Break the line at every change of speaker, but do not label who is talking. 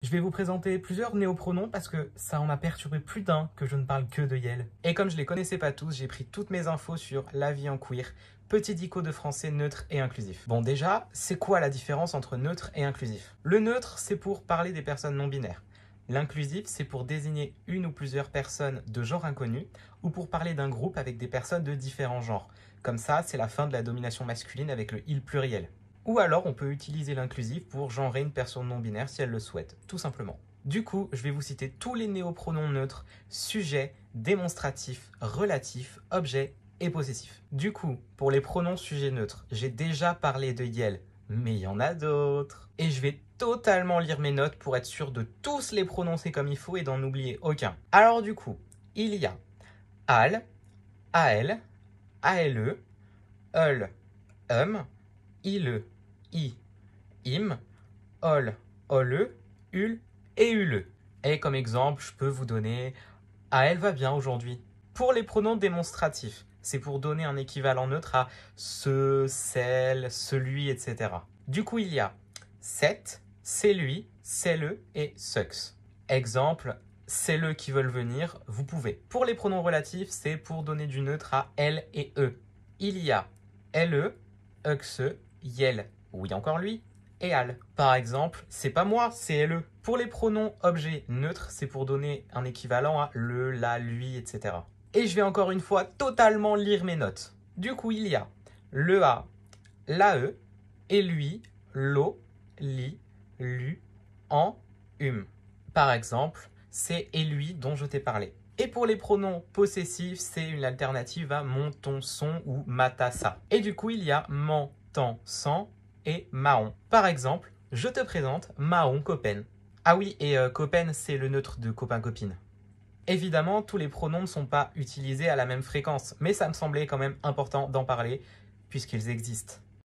Je vais vous présenter plusieurs néopronoms parce que ça en a perturbé plus d'un que je ne parle que de Yel. Et comme je les connaissais pas tous, j'ai pris toutes mes infos sur La vie en queer, petit dico de français neutre et inclusif. Bon déjà, c'est quoi la différence entre neutre et inclusif? Le neutre, c'est pour parler des personnes non binaires. L'inclusif, c'est pour désigner une ou plusieurs personnes de genre inconnu ou pour parler d'un groupe avec des personnes de différents genres. Comme ça, c'est la fin de la domination masculine avec le « il » pluriel. Ou alors, on peut utiliser l'inclusif pour genrer une personne non binaire si elle le souhaite, tout simplement. Du coup, je vais vous citer tous les néopronoms neutres, sujet, démonstratif, relatif, objet et possessif. Du coup, pour les pronoms sujets neutres, j'ai déjà parlé de Yel, mais il y en a d'autres. Et je vais totalement lire mes notes pour être sûr de tous les prononcer comme il faut et d'en oublier aucun. Alors du coup, il y a al, al, ale, ul, ile, i, im, ol, ole, ul et ule. Et comme exemple, je peux vous donner « ah, elle va bien aujourd'hui ». Pour les pronoms démonstratifs, c'est pour donner un équivalent neutre à ce, celle, celui, etc. Du coup, il y a cette, c'est lui, c'est le et sucks. Exemple, c'est le qui veulent venir, vous pouvez. Pour les pronoms relatifs, c'est pour donner du neutre à elle et eux. Il y a elle, exe, yel, oui encore lui, et al. Par exemple, c'est pas moi, c'est elle. Pour les pronoms objets neutres, c'est pour donner un équivalent à le, la, lui, etc. Et je vais encore une fois totalement lire mes notes. Du coup, il y a le a, la e, et lui, l'o, li, lu, en, Par exemple, c'est et lui dont je t'ai parlé. Et pour les pronoms possessifs, c'est une alternative à mon, ton, son ou ma, ta, sa. Et du coup, il y a man, tan, san et mahon. Par exemple, je te présente Mahon Copen. Ah oui, et Copen, c'est le neutre de copain-copine. Évidemment, tous les pronoms ne sont pas utilisés à la même fréquence, mais ça me semblait quand même important d'en parler puisqu'ils existent.